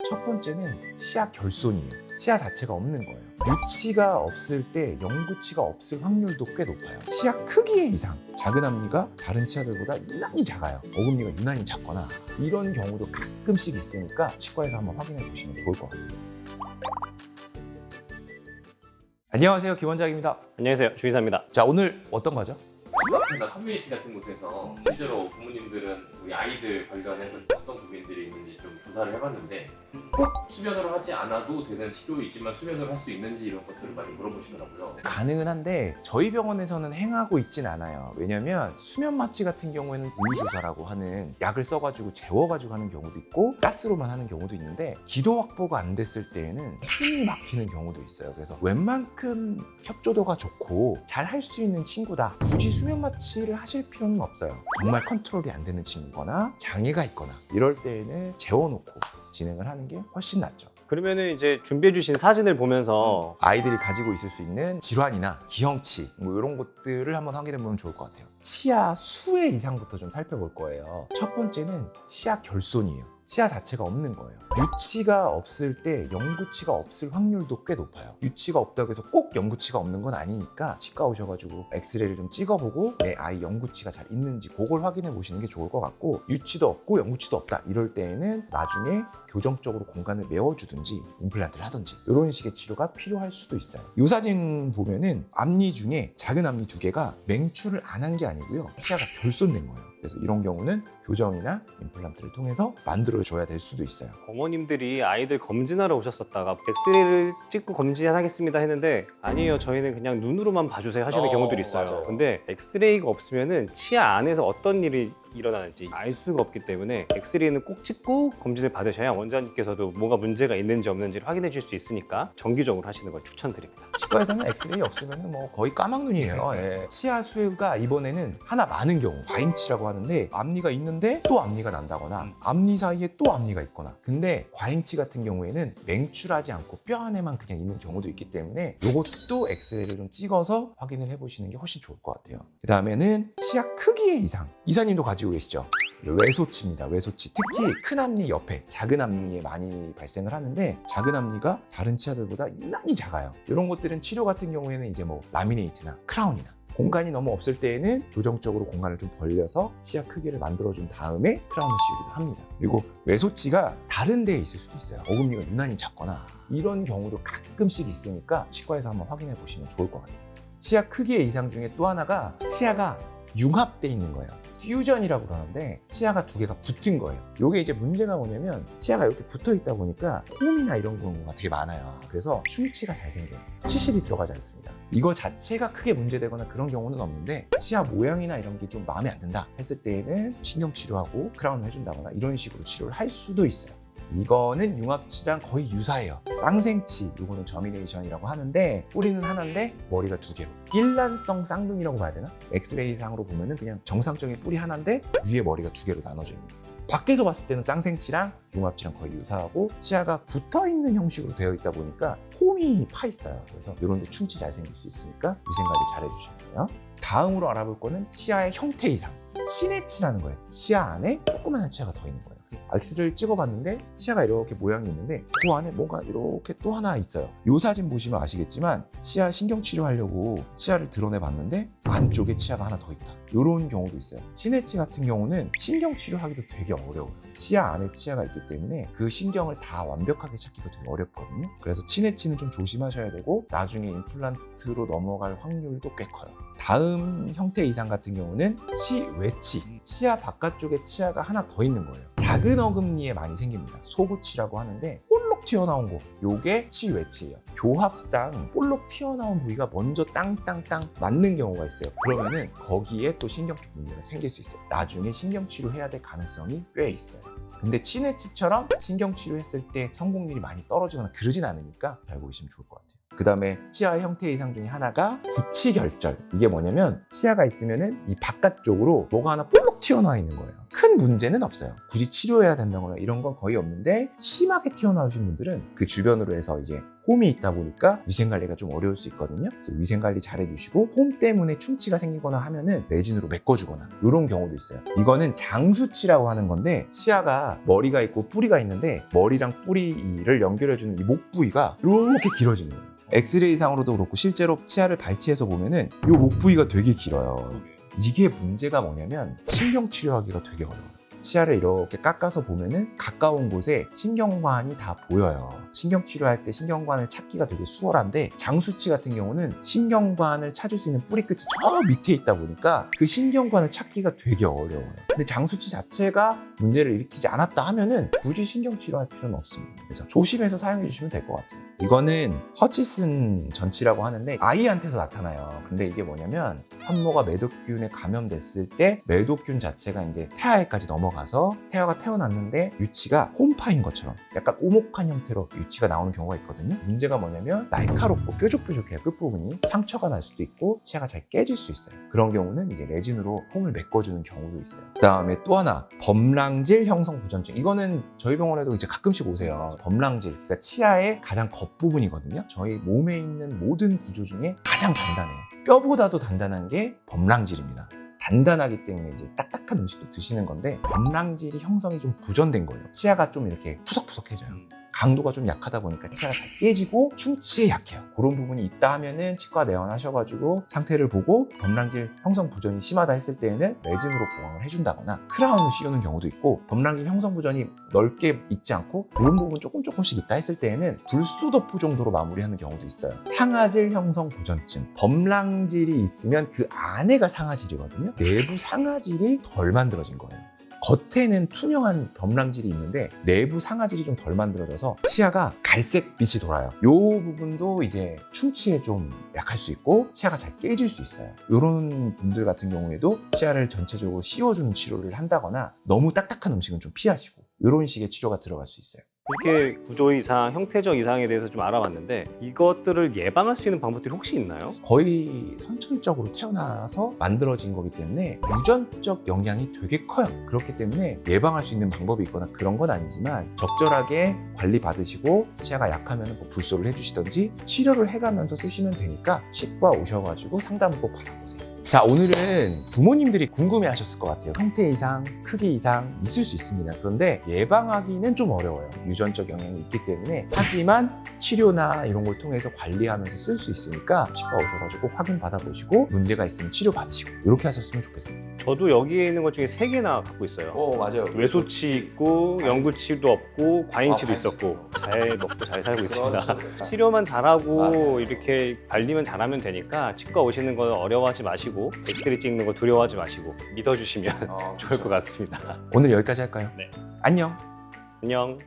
첫 번째는 치아 결손이에요. 치아 자체가 없는 거예요. 유치가 없을 때 영구치가 없을 확률도 꽤 높아요. 치아 크기의 이상, 작은 앞니가 다른 치아들보다 유난히 작아요. 어금니가 유난히 작거나 이런 경우도 가끔씩 있으니까 치과에서 한번 확인해 보시면 좋을 것 같아요. 안녕하세요, 김원장입니다. 안녕하세요, 주의사입니다. 자, 오늘 어떤 거죠? 나 커뮤니티 같은 곳에서 실제로 부모님들은 우리 아이들 관련해서 어떤 고민들이 있는지 좀 조사를 해봤는데 꼭 수면으로 하지 않아도 되는 치료이지만 수면으로 할 수 있는지 이런 것들을 많이 물어보시더라고요. 가능은 한데 저희 병원에서는 행하고 있진 않아요. 왜냐면 수면 마취 같은 경우에는 우유주사라고 하는 약을 써가지고 재워가지고 하는 경우도 있고 가스로만 하는 경우도 있는데 기도 확보가 안 됐을 때에는 숨이 막히는 경우도 있어요. 그래서 웬만큼 협조도가 좋고 잘 할 수 있는 친구다, 굳이 수면 마취를 하실 필요는 없어요. 정말 컨트롤이 안 되는 친구거나 장애가 있거나 이럴 때에는 재워놓고 진행을 하는 게 훨씬 낫죠. 그러면은 이제 준비해주신 사진을 보면서 아이들이 가지고 있을 수 있는 질환이나 기형치 이런 것들을 한번 확인해 보면 좋을 것 같아요. 치아 수의 이상부터 좀 살펴볼 거예요. 첫 번째는 치아 결손이에요. 치아 자체가 없는 거예요. 유치가 없을 때 영구치가 없을 확률도 꽤 높아요. 유치가 없다고 해서 꼭 영구치가 없는 건 아니니까 치과 오셔가지고 엑스레이를 좀 찍어보고 내 아이 영구치가 잘 있는지 그걸 확인해 보시는 게 좋을 것 같고, 유치도 없고 영구치도 없다 이럴 때에는 나중에 교정적으로 공간을 메워주든지 임플란트를 하든지 이런 식의 치료가 필요할 수도 있어요. 이 사진 보면은 앞니 중에 작은 앞니 2개가 맹출을 안 한 게 아니고요, 치아가 결손된 거예요. 그래서 이런 경우는 교정이나 임플란트를 통해서 만들어줘야 될 수도 있어요. 어머님들이 아이들 검진하러 오셨었다가 엑스레이를 찍고 검진하겠습니다 했는데 아니에요, 저희는 그냥 눈으로만 봐주세요 하시는 경우들이 있어요. 맞아요. 근데 엑스레이가 없으면은 치아 안에서 어떤 일이 일어나는지 알 수가 없기 때문에 엑스레이는 꼭 찍고 검진을 받으셔야 원장님께서도 뭐가 문제가 있는지 없는지를 확인해 줄 수 있으니까 정기적으로 하시는 걸 추천드립니다. 치과에서는 엑스레이 없으면 뭐 거의 까막눈이에요. 예. 치아 수가 이번에는 하나 많은 경우, 과잉치라고 하는데 앞니가 있는데 또 앞니가 난다거나 앞니 사이에 또 앞니가 있거나, 근데 과잉치 같은 경우에는 맹출하지 않고 뼈 안에만 그냥 있는 경우도 있기 때문에 이것도 엑스레이를 좀 찍어서 확인을 해보시는 게 훨씬 좋을 것 같아요. 그 다음에는 치아 크기의 이상, 이사님도 가지고 계시죠? 외소치입니다. 외소치. 특히 큰 앞니 옆에 작은 앞니에 많이 발생을 하는데 작은 앞니가 다른 치아들보다 유난히 작아요. 이런 것들은 치료 같은 경우에는 이제 뭐 라미네이트나 크라운이나 공간이 너무 없을 때에는 교정적으로 공간을 좀 벌려서 치아 크기를 만들어준 다음에 크라운을 씌우기도 합니다. 그리고 외소치가 다른 데에 있을 수도 있어요. 어금니가 유난히 작거나 이런 경우도 가끔씩 있으니까 치과에서 한번 확인해 보시면 좋을 것 같아요. 치아 크기의 이상 중에 또 하나가 치아가 융합돼 있는 거예요. 퓨전이라고 그러는데 치아가 2개가 붙은 거예요. 이게 이제 문제가 뭐냐면 치아가 이렇게 붙어 있다 보니까 홈이나 이런 경우가 되게 많아요. 그래서 충치가 잘 생겨요. 치실이 들어가지 않습니다. 이거 자체가 크게 문제되거나 그런 경우는 없는데 치아 모양이나 이런 게 좀 마음에 안 든다 했을 때에는 신경치료하고 크라운을 해준다거나 이런 식으로 치료를 할 수도 있어요. 이거는 융합치랑 거의 유사해요. 쌍생치, 이거는 저미네이션이라고 하는데 뿌리는 하나인데 머리가 2개로, 일란성 쌍둥이라고 봐야 되나? 엑스레이 상으로 보면은 그냥 정상적인 뿌리 하나인데 위에 머리가 2개로 나눠져 있는 거예요. 밖에서 봤을 때는 쌍생치랑 융합치랑 거의 유사하고 치아가 붙어있는 형식으로 되어 있다 보니까 홈이 파 있어요. 그래서 이런 데 충치 잘 생길 수 있으니까 위생관리 잘 해주셔야 돼요. 다음으로 알아볼 거는 치아의 형태 이상, 치내치라는 거예요. 치아 안에 조그마한 치아가 더 있는 거예요. 엑스레이를 찍어봤는데 치아가 이렇게 모양이 있는데 그 안에 뭔가 이렇게 또 하나 있어요. 이 사진 보시면 아시겠지만 치아 신경치료하려고 치아를 드러내봤는데 안쪽에 치아가 하나 더 있다, 이런 경우도 있어요. 치내치 같은 경우는 신경치료하기도 되게 어려워요. 치아 안에 치아가 있기 때문에 그 신경을 다 완벽하게 찾기가 되게 어렵거든요. 그래서 치내치는 좀 조심하셔야 되고 나중에 임플란트로 넘어갈 확률도 꽤 커요. 다음 형태 이상 같은 경우는 치외치, 치아 바깥쪽에 치아가 하나 더 있는 거예요. 작은 어금니에 많이 생깁니다. 소구치라고 하는데 볼록 튀어나온 거, 요게 치외치예요. 교합상 볼록 튀어나온 부위가 먼저 땅땅땅 맞는 경우가 있어요. 그러면은 거기에 또 신경쪽 문제가 생길 수 있어요. 나중에 신경치료 해야 될 가능성이 꽤 있어요. 근데 치내치처럼 신경치료했을 때 성공률이 많이 떨어지거나 그러진 않으니까 잘 보시면 좋을 것 같아요. 그 다음에 치아 형태 이상 중에 하나가 구치결절. 이게 뭐냐면 치아가 있으면은 이 바깥쪽으로 뭐가 하나 볼록 쭉 튀어나와 있는 거예요. 큰 문제는 없어요. 굳이 치료해야 된다거나 이런 건 거의 없는데 심하게 튀어나오신 분들은 그 주변으로 해서 이제 홈이 있다 보니까 위생관리가 좀 어려울 수 있거든요. 그래서 위생관리 잘 해주시고 홈 때문에 충치가 생기거나 하면은 레진으로 메꿔주거나 이런 경우도 있어요. 이거는 장수치라고 하는 건데 치아가 머리가 있고 뿌리가 있는데 머리랑 뿌리를 연결해주는 이 목 부위가 이렇게 길어지는 거예요. 엑스레이상으로도 그렇고 실제로 치아를 발치해서 보면은 이 목 부위가 되게 길어요. 이게 문제가 뭐냐면 신경 치료하기가 되게 어려워요. 치아를 이렇게 깎아서 보면은 가까운 곳에 신경관이 다 보여요. 신경 치료할 때 신경관을 찾기가 되게 수월한데 장수치 같은 경우는 신경관을 찾을 수 있는 뿌리 끝이 저 밑에 있다 보니까 그 신경관을 찾기가 되게 어려워요. 근데 장수치 자체가 문제를 일으키지 않았다 하면은 굳이 신경 치료할 필요는 없습니다. 그래서 조심해서 사용해 주시면 될 것 같아요. 이거는 허치슨 전치라고 하는데 아이한테서 나타나요. 근데 이게 뭐냐면 산모가 매독균에 감염됐을 때 매독균 자체가 이제 태아에까지 넘어가서 태아가 태어났는데 유치가 홈파인 것처럼 약간 오목한 형태로 유치가 나오는 경우가 있거든요. 문제가 뭐냐면 날카롭고 뾰족뾰족해요. 끝부분이 상처가 날 수도 있고 치아가 잘 깨질 수 있어요. 그런 경우는 이제 레진으로 홈을 메꿔주는 경우도 있어요. 그 다음에 또 하나 범랑질 형성 부전증. 이거는 저희 병원에도 이제 가끔씩 오세요. 범랑질, 그러니까 치아의 가장 겉부분이거든요. 저희 몸에 있는 모든 구조 중에 가장 단단해요. 뼈보다도 단단한 게 범랑질입니다. 단단하기 때문에 이제 딱딱한 음식도 드시는 건데 범랑질이 형성이 좀 부전된 거예요. 치아가 좀 이렇게 푸석푸석해져요. 강도가 좀 약하다 보니까 치아가 잘 깨지고 충치에 약해요. 그런 부분이 있다 하면은 치과 내원하셔가지고 상태를 보고 범랑질 형성 부전이 심하다 했을 때에는 레진으로 보강을 해준다거나 크라운을 씌우는 경우도 있고, 범랑질 형성 부전이 넓게 있지 않고 부은 부분 조금씩 있다 했을 때에는 불소도포 정도로 마무리하는 경우도 있어요. 상아질 형성 부전증, 범랑질이 있으면 그 안에가 상아질이거든요. 내부 상아질이 덜 만들어진 거예요. 겉에는 투명한 범랑질이 있는데 내부 상아질이 좀 덜 만들어져서 치아가 갈색빛이 돌아요. 이 부분도 이제 충치에 좀 약할 수 있고 치아가 잘 깨질 수 있어요. 이런 분들 같은 경우에도 치아를 전체적으로 씌워주는 치료를 한다거나 너무 딱딱한 음식은 좀 피하시고 이런 식의 치료가 들어갈 수 있어요. 이렇게 구조 이상, 형태적 이상에 대해서 좀 알아봤는데 이것들을 예방할 수 있는 방법들이 혹시 있나요? 거의 선천적으로 태어나서 만들어진 거기 때문에 유전적 영향이 되게 커요. 그렇기 때문에 예방할 수 있는 방법이 있거나 그런 건 아니지만 적절하게 관리 받으시고 치아가 약하면 뭐 불소를 해주시던지 치료를 해가면서 쓰시면 되니까 치과 오셔가지고 상담 꼭 받아보세요. 자, 오늘은 부모님들이 궁금해하셨을 것 같아요. 형태 이상, 크기 이상 있을 수 있습니다. 그런데 예방하기는 좀 어려워요. 유전적 영향이 있기 때문에. 하지만 치료나 이런 걸 통해서 관리하면서 쓸 수 있으니까 치과 오셔가지고 확인 받아보시고 문제가 있으면 치료 받으시고 이렇게 하셨으면 좋겠어요. 저도 여기에 있는 것 중에 3개나 갖고 있어요. 맞아요. 외소치 있고 연구치도 없고 과잉치도 있었고 잘 먹고 잘 살고 있습니다. 치료만 잘하고 이렇게 관리만 잘하면 되니까 치과 오시는 거 어려워하지 마시고 엑스레이 찍는 거 두려워하지 마시고 믿어주시면 좋을 것 같습니다. 오늘 여기까지 할까요? 네. 안녕. 안녕.